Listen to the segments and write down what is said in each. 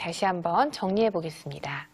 다시 한번 정리해 보겠습니다.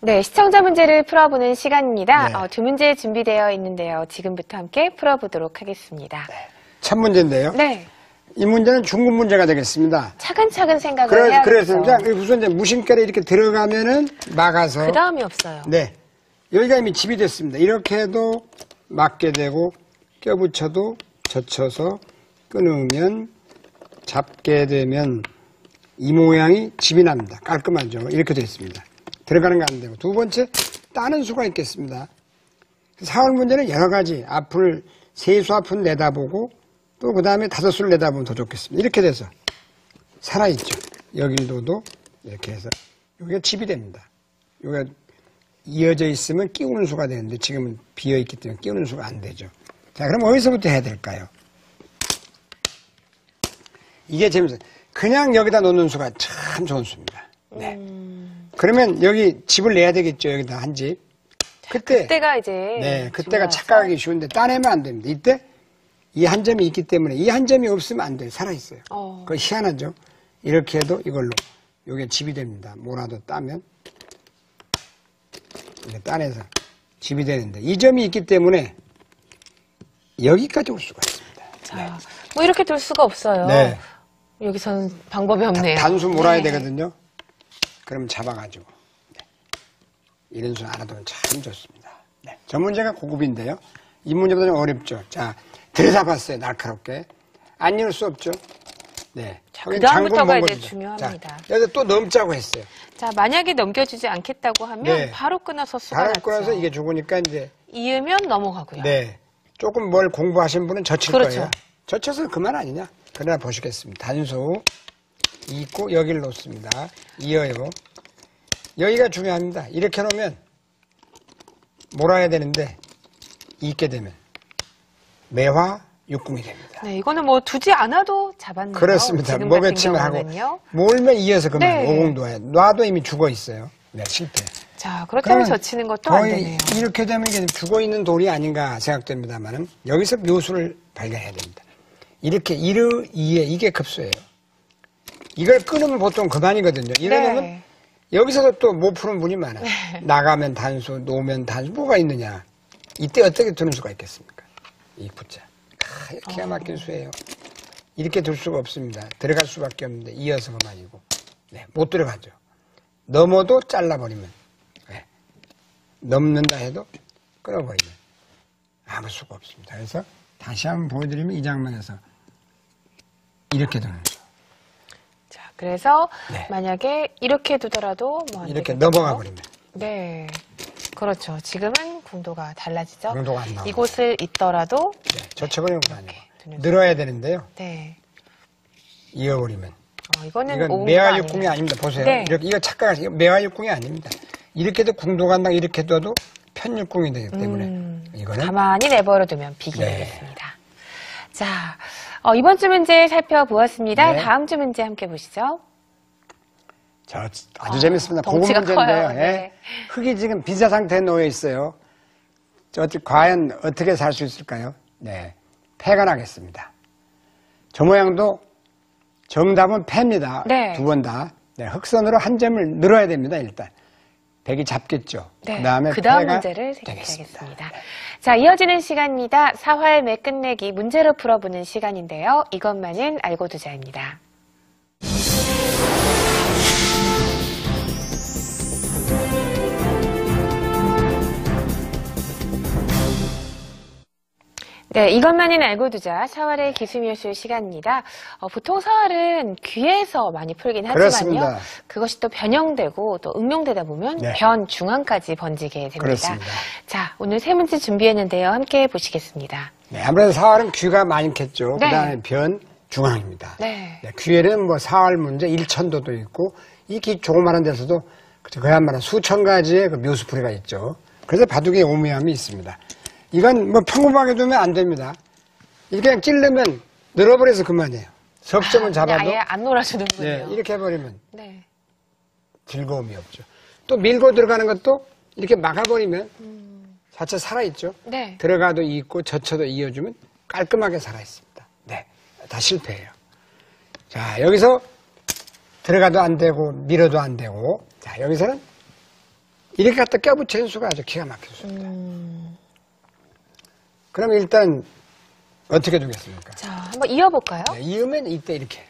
네, 시청자 문제를 풀어보는 시간입니다. 네. 두 문제 준비되어 있는데요. 지금부터 함께 풀어보도록 하겠습니다. 네. 첫 문제인데요. 네. 이 문제는 중급 문제가 되겠습니다. 차근차근 생각을 해야겠죠. 그래서 우선 이제 무심결에 이렇게 들어가면은 막아서. 그 다음이 없어요. 네. 여기가 이미 집이 됐습니다. 이렇게 해도 막게 되고 껴붙여도 젖혀서 끊으면 잡게 되면 이 모양이 집이 납니다. 깔끔하죠. 이렇게 되어 있습니다. 들어가는 거 안 되고. 두 번째, 따는 수가 있겠습니다. 4월 문제는 여러 가지 앞을, 세수 앞을 내다보고 또 그 다음에 다섯 수를 내다보면 더 좋겠습니다. 이렇게 돼서 살아있죠. 여길도도 이렇게 해서 여기가 집이 됩니다. 여기가 이어져 있으면 끼우는 수가 되는데 지금은 비어있기 때문에 끼우는 수가 안 되죠. 자, 그럼 어디서부터 해야 될까요? 이게 재밌어요. 그냥 여기다 놓는 수가 참 좋은 수입니다. 네. 그러면 여기 집을 내야 되겠죠. 여기다 한 집. 그때가 이제. 네, 그때가 착각하기 쉬운데 따내면 안 됩니다. 이때 이 한 점이 있기 때문에 이 한 점이 없으면 안 돼요. 살아있어요. 그거 희한하죠. 이렇게 해도 이걸로 이게 집이 됩니다. 뭐라도 따면 이렇게 따내서 집이 되는데 이 점이 있기 때문에 여기까지 올 수가 있습니다. 자, 네. 뭐 이렇게 둘 수가 없어요. 네. 여기서는 방법이 없네요. 단수 몰아야 네. 되거든요. 그럼 잡아가지고 네. 이런 수 알아두면 참 좋습니다. 네. 저 문제가 고급인데요. 이 문제보다 좀 어렵죠. 자, 들여다봤어요. 날카롭게. 안 이룰 수 없죠. 네. 자, 그 다음부터가 이제 중요합니다. 자, 여기서 또 넘자고 했어요. 자, 만약에 넘겨주지 않겠다고 하면 네. 바로 끊어서 수가 바로 났죠. 끊어서 이게 죽으니까 이제 이으면 넘어가고요. 네. 조금 뭘 공부하신 분은 젖힐 그렇죠. 거예요. 젖혀서 그만 아니냐? 그러나 보시겠습니다. 단수 있고 여기를 놓습니다. 이어요. 여기가 중요합니다. 이렇게 놓으면 몰아야 되는데 있게 되면 매화 육궁이 됩니다. 네, 이거는 뭐 두지 않아도 잡았네요. 그렇습니다. 지금 목에 같은 침을 하고 경우는요. 몰면 이어서 그만 네. 오공도에 놔도 이미 죽어 있어요. 네, 실패. 자, 그렇다면 젖히는 것도 안 되네요. 이렇게 되면 이게 죽어 있는 돌이 아닌가 생각됩니다만은 여기서 묘수를 발견해야 됩니다. 이렇게 이르 이에 이게 급수예요. 이걸 끊으면 보통 그만이거든요. 이러면 네. 여기서도 또 못 푸는 분이 많아요. 네. 나가면 단수, 놓으면 단수, 뭐가 있느냐. 이때 어떻게 두는 수가 있겠습니까? 이 붙자. 기가 막힌 수예요. 이렇게 둘 수가 없습니다. 들어갈 수밖에 없는데 이어서 그만이고. 네, 못 들어가죠. 넘어도 잘라버리면. 네. 넘는다 해도 끊어버리면 아무 수가 없습니다. 그래서 다시 한번 보여드리면 이 장면에서 이렇게 두는 수. 자, 그래서 네. 만약에 이렇게 두더라도 뭐 안 이렇게 되겠죠? 넘어가 버리면. 네. 그렇죠. 지금은 궁도가 달라지죠. 궁도가 안 나와요. 이곳을 있더라도 네, 젖혀버리는 건 아니고. 두는 늘어야 되는데요. 네. 이어버리면. 이거는 이건 매화육궁이 아닙니다. 보세요. 네. 이렇게, 이거 착각하시고 매화육궁이 아닙니다. 이렇게도 궁도 간다, 이렇게 둬도 편육궁이 되기 때문에. 이거는. 가만히 내버려두면 비기 네. 되겠습니다. 자, 이번 주 문제 살펴보았습니다. 네. 다음 주 문제 함께 보시죠. 아주 재밌습니다. 고급 덩치가 문제인데요. 커요. 예. 네. 흙이 지금 비자 상태에 놓여 있어요. 과연 어떻게 살 수 있을까요? 네. 패가 나겠습니다. 저 모양도 정답은 패입니다. 네. 두 번 다. 네, 흑선으로 한 점을 늘어야 됩니다, 일단. 백이 잡겠죠. 네. 그다음에 그 다음 패가 문제를 되겠습니다. 생각하겠습니다. 자, 이어지는 시간입니다. 사활매 끝내기 문제로 풀어보는 시간인데요. 이것만은 알고 두자입니다. 네, 이것만은 알고 두자. 사활의 기수묘술 시간입니다. 보통 사활은 귀에서 많이 풀긴 하지만요. 그렇습니다. 그것이 또 변형되고 또 응용되다 보면 네. 변 중앙까지 번지게 됩니다. 그렇습니다. 자, 오늘 세 문제 준비했는데요. 함께 보시겠습니다. 네, 아무래도 사활은 귀가 많겠죠. 네. 그 다음에 변, 중앙입니다. 네. 네, 귀에는 뭐 사활 문제, 일천도도 있고, 이 귀 조그마한 데서도 그야말로 수천 가지의 그 묘수풀이가 있죠. 그래서 바둑의 오묘함이 있습니다. 이건 뭐 평범하게 두면 안 됩니다. 이렇게 그냥 찌르면 늘어버려서 그만이에요. 석점은 잡아도 아예 안 놀아주는군요. 네, 이렇게 해버리면 네. 즐거움이 없죠. 또 밀고 들어가는 것도 이렇게 막아버리면 자체 살아있죠. 네. 들어가도 있고 젖혀도 이어주면 깔끔하게 살아있습니다. 네, 다 실패해요. 자, 여기서 들어가도 안 되고 밀어도 안 되고, 자, 여기서는 이렇게 갖다 껴붙이는 수가 아주 기가 막혔습니다. 그럼 일단 어떻게 두겠습니까? 자, 한번 이어볼까요? 네, 이으면 이때 이렇게.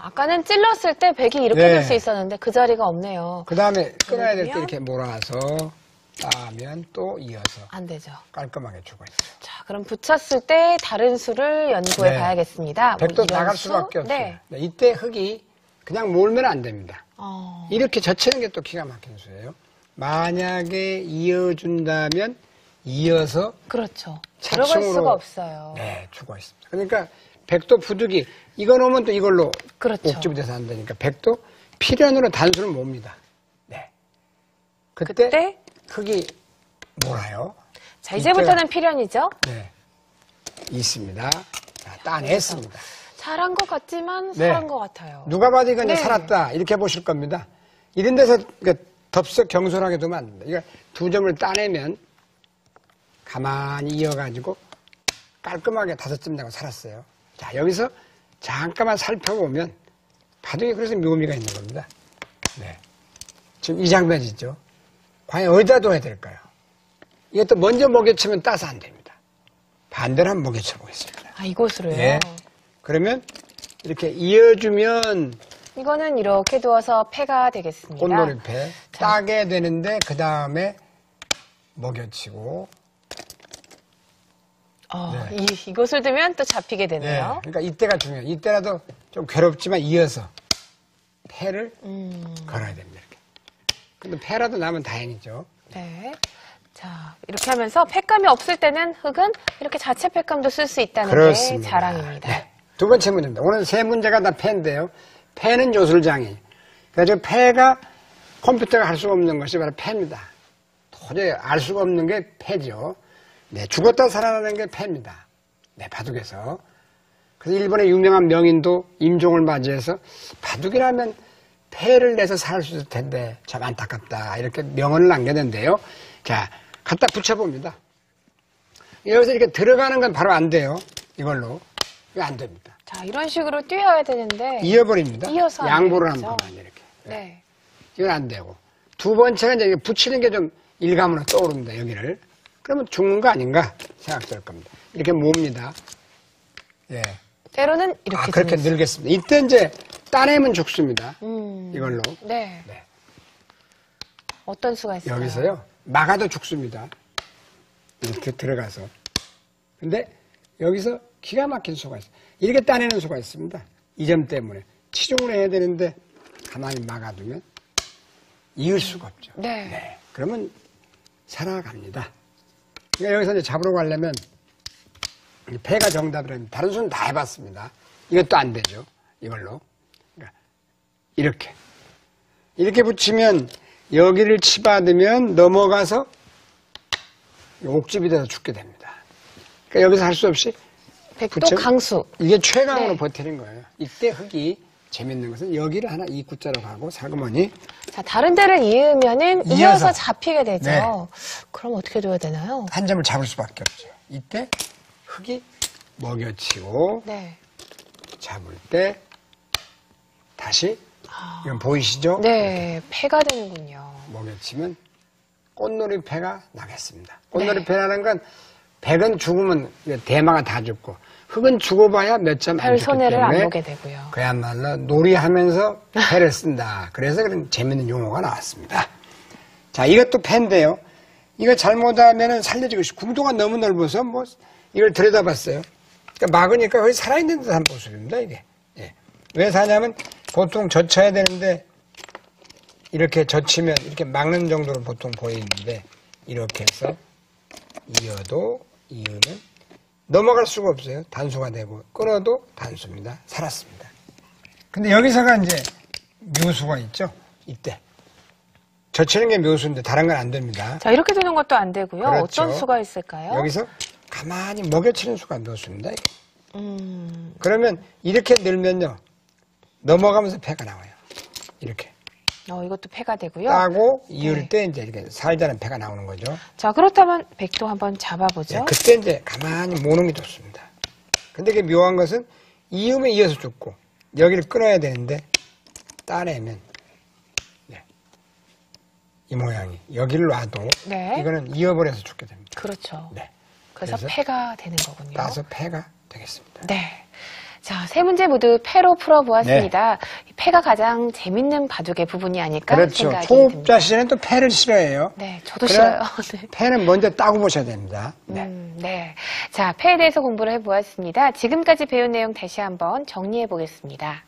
아까는 찔렀을 때 백이 이렇게 네. 될 수 있었는데 그 자리가 없네요. 그 다음에 끊어야 될 때 그러면? 이렇게 몰아서 따면 또 이어서 안 되죠. 깔끔하게 주고 있어요. 자, 그럼 붙였을 때 다른 수를 연구해 네. 봐야겠습니다. 백도 이런 나갈 수? 수밖에 없어요. 네. 네, 이때 흙이 그냥 몰면 안 됩니다. 어, 이렇게 젖히는 게 또 기가 막힌 수예요. 만약에 이어준다면 이어서 그렇죠. 들어갈 차츰으로 수가 없어요. 네, 주고 있습니다. 그러니까 백도 부득이 이거 놓으면 또 이걸로 그렇죠. 옥집이 돼서 안 되니까 백도 필연으로 단수를 몹니다. 네. 그때 흙이 몰아요. 자, 이제부터는 필연이죠. 네. 있습니다. 자, 따냈습니다. 잘한 것 같지만 네. 살은 것 같아요. 누가 봐도 이건 이제 네. 살았다 이렇게 보실 겁니다. 이런 데서 덥석 경솔하게 두면 안 됩니다. 이거 두 점을 따내면 가만히 이어가지고 깔끔하게 5점 내고 살았어요. 자, 여기서 잠깐만 살펴보면 바둑이 그래서 묘미가 있는 겁니다. 네. 지금 이 장면이죠. 과연 어디다 둬야 될까요? 이것도 먼저 먹여치면 따서 안 됩니다. 반대로 한번 먹여쳐 보겠습니다. 아, 이곳으로요? 예. 그러면 이렇게 이어주면 이거는 이렇게 두어서 패가 되겠습니다. 꽃놀이패 자. 따게 되는데 그 다음에 먹여치고 네. 이곳을 두면 또 잡히게 네. 되네요. 그러니까 이때가 중요해요. 이때라도 좀 괴롭지만 이어서 패를 걸어야 됩니다. 이렇게. 근데 패라도 나면 다행이죠. 네. 자, 이렇게 하면서 팩감이 없을 때는 흙은 이렇게 자체 팩감도 쓸 수 있다는 그렇습니다. 게 자랑입니다. 네. 두 번째 문제입니다. 오늘 세 문제가 다 패인데요. 패는 요술장이. 그래서 패가 컴퓨터가 할 수가 없는 것이 바로 패입니다. 도저히 알 수가 없는 게 패죠. 네, 죽었다 살아나는 게 패입니다. 네, 바둑에서. 그래서 일본의 유명한 명인도 임종을 맞이해서 바둑이라면 패를 내서 살 수 있을 텐데 참 안타깝다. 이렇게 명언을 남겼는데요. 자, 갖다 붙여봅니다. 여기서 이렇게 들어가는 건 바로 안 돼요. 이걸로. 이거 안 됩니다. 자, 이런 식으로 뛰어야 되는데. 이어버립니다. 이어서 안 양보를 되겠죠? 한 번만 이렇게. 네. 이건 안 되고. 두 번째가 이제 붙이는 게 좀 일감으로 떠오릅니다. 여기를. 그러면 죽는 거 아닌가 생각될 겁니다. 이렇게 몹니다. 예. 때로는 이렇게. 그렇게 되는 늘겠습니다. 이때 이제 따내면 죽습니다. 이걸로. 네. 네. 어떤 수가 있어요? 여기서요. 막아도 죽습니다. 이렇게 들어가서. 근데 여기서 기가 막힌 수가 있어요. 이렇게 따내는 수가 있습니다. 이 점 때문에. 치중을 해야 되는데 가만히 막아두면 이을 수가 없죠. 네. 네. 그러면 살아갑니다. 그러니까 여기서 이제 잡으러 가려면 패가 정답이라면 다른 수는 다 해봤습니다. 이것도 안 되죠. 이걸로. 그러니까 이렇게 붙이면 여기를 치받으면 넘어가서 옥집이 돼서 죽게 됩니다. 그러니까 여기서 할 수 없이 백도 붙여- 강수. 이게 최강으로 네. 버티는 거예요. 이때 흙이 재밌는 것은 여기를 하나 이 구자로 가고 살그머니 자, 다른 데를 이으면은 이어서. 이어서 잡히게 되죠. 네. 그럼 어떻게 둬야 되나요? 한 점을 잡을 수밖에 없죠. 이때 흙이 먹여치고 네. 잡을 때 다시 이건 보이시죠? 네, 패가 되는군요. 먹여치면 꽃놀이패가 나겠습니다. 꽃놀이패라는 건 백은 죽으면 대마가 다 죽고 흙은 죽어봐야 몇 점 안 별 죽기 손해를 안 때문에 보게 되고요. 그야말로 놀이하면서 패를 쓴다. 그래서 그런 재밌는 용어가 나왔습니다. 자, 이것도 패인데요. 이거 잘못하면 살려지고 싶고 궁도가 너무 넓어서 뭐 이걸 들여다봤어요. 그러니까 막으니까 거의 살아있는 듯한 모습입니다. 이게. 예. 왜 사냐면 보통 젖혀야 되는데 이렇게 젖히면 이렇게 막는 정도로 보통 보이는데 이렇게 해서 이으면 넘어갈 수가 없어요. 단수가 되고 끊어도 단수입니다. 살았습니다. 근데 여기서가 이제 묘수가 있죠. 이때 젖히는 게 묘수인데 다른 건 안 됩니다. 자, 이렇게 두는 것도 안 되고요. 그렇죠. 어떤 수가 있을까요? 여기서 가만히 먹여치는 수가 넣습니다. 그러면 이렇게 늘면요. 넘어가면서 패가 나와요. 이렇게. 이것도 패가 되고요. 따고 이을 네. 때 이제 이렇게 살자는 패가 나오는 거죠. 자, 그렇다면 백도 한번 잡아보죠. 네, 그때 이제 가만히 모는 게 좋습니다. 근데 이게 묘한 것은 이음에 이어서 죽고 여기를 끊어야 되는데 따내면 네. 이 모양이 여기를 놔도 네. 이거는 이어버려서 죽게 됩니다. 그렇죠. 네. 그래서 그래서 패가 되는 거군요. 따서 패가 되겠습니다. 네. 자, 세 문제 모두 패로 풀어보았습니다. 패가 가장 재밌는 바둑의 부분이 아닐까 그렇죠. 생각이 초급자 듭니다. 시절에는 또 패를 싫어해요. 네, 저도 그래야 싫어요. 네. 패는 먼저 따고 보셔야 됩니다. 네. 네. 자, 패에 대해서 공부를 해보았습니다. 지금까지 배운 내용 다시 한번 정리해 보겠습니다.